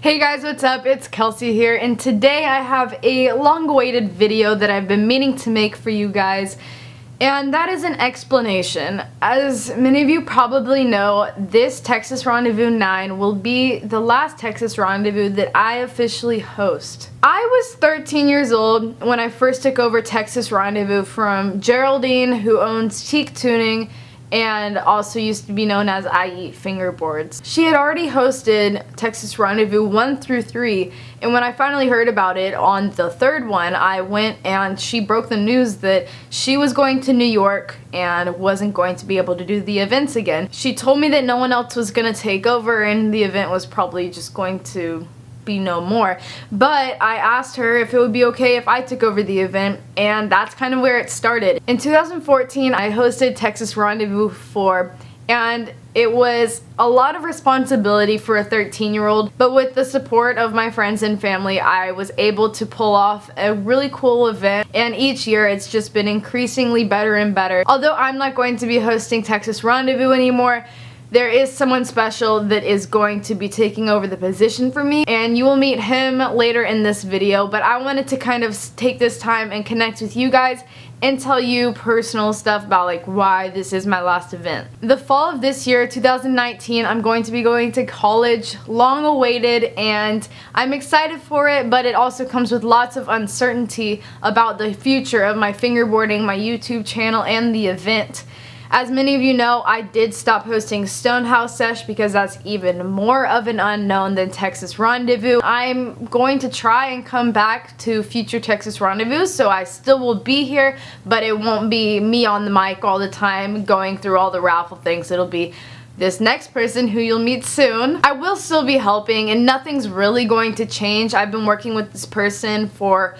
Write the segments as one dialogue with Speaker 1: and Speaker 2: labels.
Speaker 1: Hey guys, what's up? It's Kelsey here, and today I have a long-awaited video that I've been meaning to make for you guys, and that is an explanation. As many of you probably know, this Texas Rendezvous 9 will be the last Texas Rendezvous that I officially host. I was 13 years old when I first took over Texas Rendezvous from Geraldine, who owns Cheek Tuning, and also used to be known as I Eat Fingerboards. She had already hosted Texas Rendezvous 1 through 3, and when I finally heard about it on the third one, I went and she broke the news that she was going to New York and wasn't going to be able to do the events again. She told me that no one else was going to take over and the event was probably just going to be no more, but I asked her if it would be okay if I took over the event, and that's kind of where it started. In 2014, I hosted Texas Rendezvous 4, and it was a lot of responsibility for a 13-year-old, but with the support of my friends and family, I was able to pull off a really cool event, and each year it's just been increasingly better and better. Although I'm not going to be hosting Texas Rendezvous anymore, there is someone special that is going to be taking over the position for me, and you will meet him later in this video, but I wanted to kind of take this time and connect with you guys and tell you personal stuff about like why this is my last event. The fall of this year, 2019, I'm going to be going to college, long awaited, and I'm excited for it, but it also comes with lots of uncertainty about the future of my fingerboarding, my YouTube channel, and the event. As many of you know, I did stop hosting Stonehouse Sesh because that's even more of an unknown than Texas Rendezvous. I'm going to try and come back to future Texas Rendezvous, so I still will be here, but it won't be me on the mic all the time going through all the raffle things. It'll be this next person who you'll meet soon. I will still be helping, and nothing's really going to change. I've been working with this person for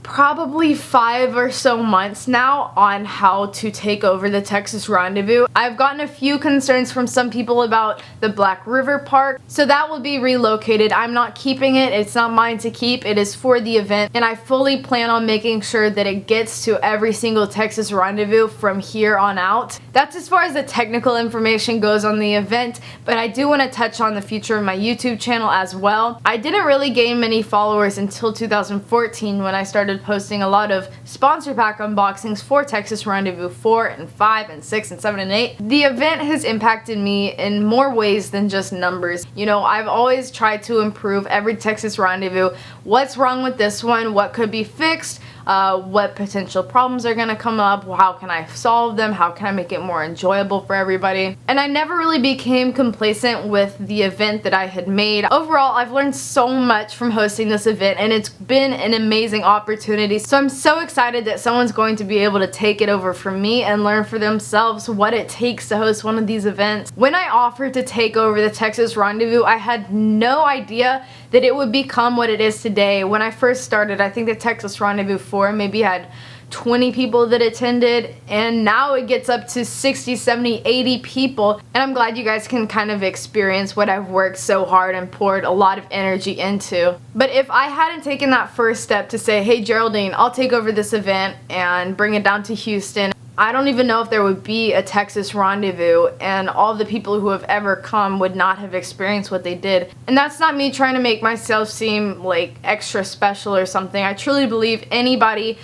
Speaker 1: probably 5 or so months now on how to take over the Texas Rendezvous. I've gotten a few concerns from some people about the Black River Park, so that will be relocated. I'm not keeping it. It's not mine to keep. It is for the event, and I fully plan on making sure that it gets to every single Texas Rendezvous from here on out. That's as far as the technical information goes on the event, but I do want to touch on the future of my YouTube channel as well. I didn't really gain many followers until 2014 when I started posting a lot of sponsor pack unboxings for Texas Rendezvous 4 and 5 and 6 and 7 and 8. The event has impacted me in more ways than just numbers. You know, I've always tried to improve every Texas Rendezvous. What's wrong with this one? What could be fixed? What potential problems are going to come up? How can I solve them? How can I make it more enjoyable for everybody? And I never really became complacent with the event that I had made. Overall, I've learned so much from hosting this event, and it's been an amazing opportunity. So I'm so excited that someone's going to be able to take it over from me and learn for themselves what it takes to host one of these events. When I offered to take over the Texas Rendezvous, I had no idea that it would become what it is today. When I first started, I think the Texas Rendezvous 4 maybe had 20 people that attended, and now it gets up to 60, 70, 80 people, and I'm glad you guys can kind of experience what I've worked so hard and poured a lot of energy into. But if I hadn't taken that first step to say, hey Geraldine, I'll take over this event and bring it down to Houston, I don't even know if there would be a Texas Rendezvous, and all the people who have ever come would not have experienced what they did. And that's not me trying to make myself seem like extra special or something. I truly believe anybody,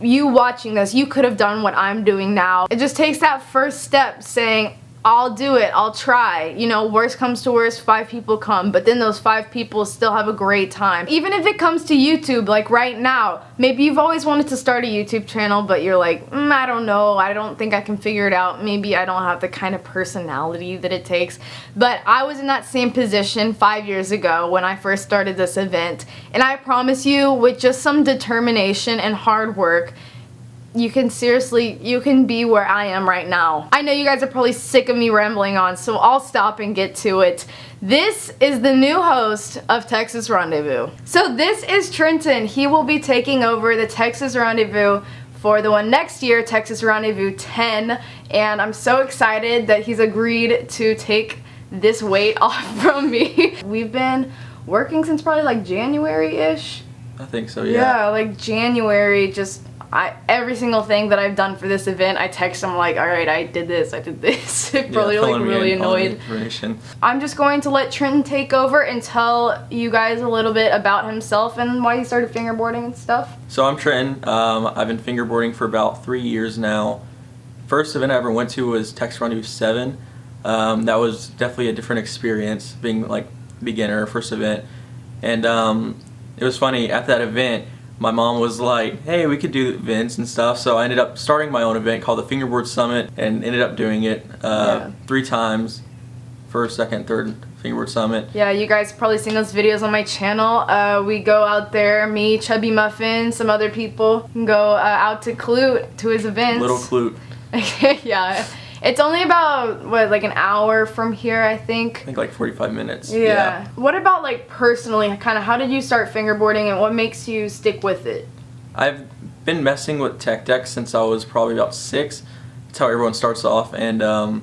Speaker 1: you watching this, you could have done what I'm doing now. It just takes that first step saying, I'll do it, I'll try. You know, worst comes to worst, 5 people come, but then those 5 people still have a great time. Even if it comes to YouTube, like right now, maybe you've always wanted to start a YouTube channel, but you're like, I don't know, I don't think I can figure it out. Maybe I don't have the kind of personality that it takes. But I was in that same position 5 years ago when I first started this event, and I promise you, with just some determination and hard work, you can be where I am right now. I know you guys are probably sick of me rambling on, so I'll stop and get to it. This is the new host of Texas Rendezvous. So this is Trenton. He will be taking over the Texas Rendezvous for the one next year, Texas Rendezvous 10, and I'm so excited that he's agreed to take this weight off from me. We've been working since probably like January-ish.
Speaker 2: I think so, yeah.
Speaker 1: Yeah, like January, just every single thing that I've done for this event, I text him like, alright, I did this. Probably like really annoyed. I'm just going to let Trenton take over and tell you guys a little bit about himself and why he started fingerboarding and stuff.
Speaker 2: So I'm Trenton. I've been fingerboarding for about 3 years now. First event I ever went to was Texas Rendezvous 7. That was definitely a different experience, being like beginner, first event. And it was funny, at that event, my mom was like, hey, we could do events and stuff, so I ended up starting my own event called the Fingerboards Summit and ended up doing it 3 times, first, second, third Fingerboard Summit.
Speaker 1: Yeah, you guys probably seen those videos on my channel. We go out there, me, Chubby Muffin, some other people, go out to Clute, to his events.
Speaker 2: Little Clute.
Speaker 1: Yeah. It's only about, what, like an hour from here, I think?
Speaker 2: I think like 45 minutes.
Speaker 1: Yeah. What about like personally, kind of how did you start fingerboarding and what makes you stick with it?
Speaker 2: I've been messing with tech decks since I was probably about 6. That's how everyone starts off. And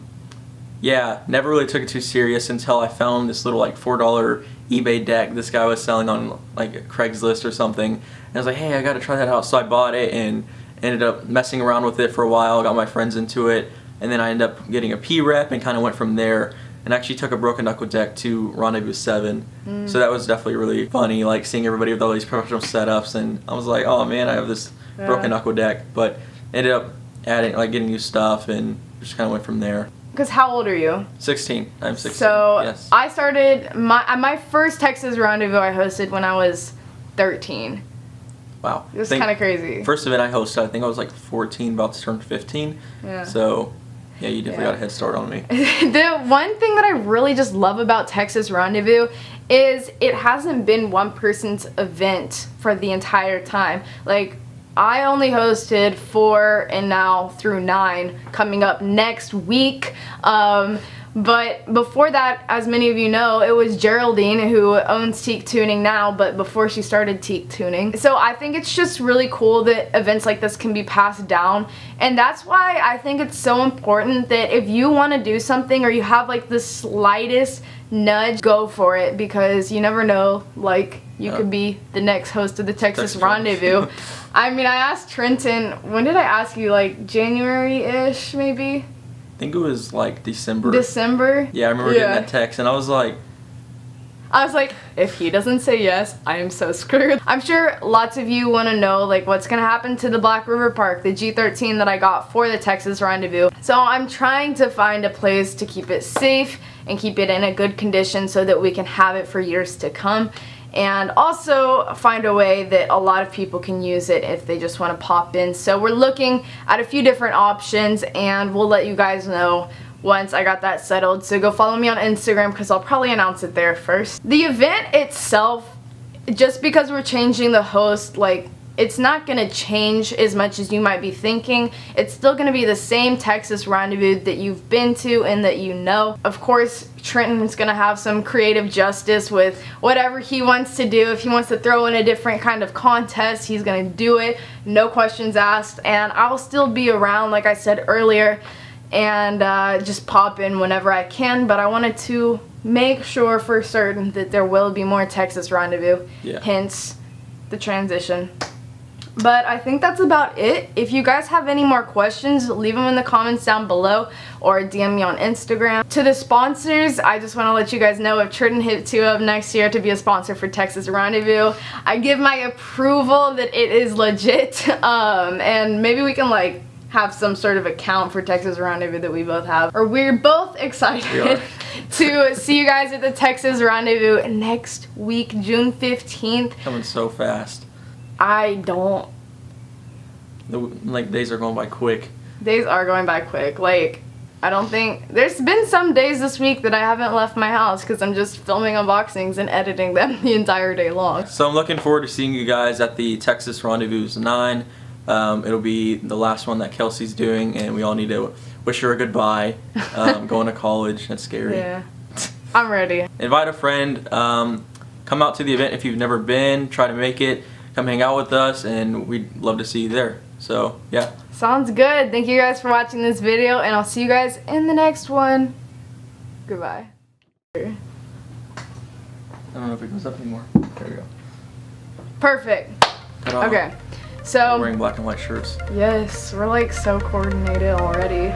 Speaker 2: yeah, never really took it too serious until I found this little like $4 eBay deck this guy was selling on like Craigslist or something. And I was like, hey, I gotta try that out. So I bought it and ended up messing around with it for a while, got my friends into it. And then I ended up getting a P-Rep and kind of went from there. And actually took a broken knuckle deck to Rendezvous 7. So that was definitely really funny, like seeing everybody with all these professional setups. And I was like, oh man, I have this broken knuckle deck. But ended up adding, like getting new stuff and just kind of went from there.
Speaker 1: Because how old are you?
Speaker 2: 16. I'm 16.
Speaker 1: So
Speaker 2: yes.
Speaker 1: I started, my first Texas Rendezvous I hosted when I was 13.
Speaker 2: Wow.
Speaker 1: It was kind of crazy.
Speaker 2: First event I hosted, I think I was like 14, about to turn 15.
Speaker 1: Yeah.
Speaker 2: So yeah, you definitely got a head start on me.
Speaker 1: The one thing that I really just love about Texas Rendezvous is it hasn't been one person's event for the entire time. Like, I only hosted 4 and now through 9 coming up next week. But before that, as many of you know, it was Geraldine who owns Teak Tuning now, but before she started Teak Tuning. So I think it's just really cool that events like this can be passed down. And that's why I think it's so important that if you want to do something or you have like the slightest nudge, go for it, because you never know, like, you could be the next host of the Texas Rendezvous. I mean, I asked Trenton, when did I ask you, like January-ish maybe?
Speaker 2: I think it was like December.
Speaker 1: December?
Speaker 2: Yeah, I remember getting that text and I was like, if he doesn't say yes, I am so screwed. I'm sure lots of you want to know like what's going to happen to the Black River Park, the G13 that I got for the Texas Rendezvous. So I'm trying to find a place to keep it safe and keep it in a good condition so that we can have it for years to come. And also find a way that a lot of people can use it if they just want to pop in. So we're looking at a few different options and we'll let you guys know once I got that settled. So go follow me on Instagram because I'll probably announce it there first. The event itself, just because we're changing the host, like, it's not going to change as much as you might be thinking. It's still going to be the same Texas Rendezvous that you've been to and that you know. Of course, Trenton is going to have some creative justice with whatever he wants to do. If he wants to throw in a different kind of contest, he's going to do it. No questions asked. And I'll still be around, like I said earlier, and just pop in whenever I can. But I wanted to make sure for certain that there will be more Texas Rendezvous. Hence the transition. But I think that's about it. If you guys have any more questions, leave them in the comments down below or DM me on Instagram. To the sponsors, I just want to let you guys know if Trenton hit 2 up next year to be a sponsor for Texas Rendezvous, I give my approval that it is legit. And maybe we can like have some sort of account for Texas Rendezvous that we both have. Or we're both excited to see you guys at the Texas Rendezvous next week, June 15th. Coming so fast.
Speaker 1: I don't.
Speaker 2: Like, days are going by quick.
Speaker 1: Days are going by quick. Like, I don't think. There's been some days this week that I haven't left my house because I'm just filming unboxings and editing them the entire day long.
Speaker 2: So I'm looking forward to seeing you guys at the Texas Rendezvous 9. It'll be the last one that Kelsey's doing, and we all need to wish her a goodbye. Going to college, that's scary.
Speaker 1: Yeah. I'm ready.
Speaker 2: Invite a friend. Come out to the event if you've never been. Try to make it. Come hang out with us, and we'd love to see you there. So, yeah.
Speaker 1: Sounds good. Thank you guys for watching this video, and I'll see you guys in the next one. Goodbye.
Speaker 2: I don't know if it goes up anymore. There we go.
Speaker 1: Perfect.
Speaker 2: Ta-da.
Speaker 1: Okay. So
Speaker 3: wearing black and white shirts.
Speaker 1: yes, we're like so coordinated already.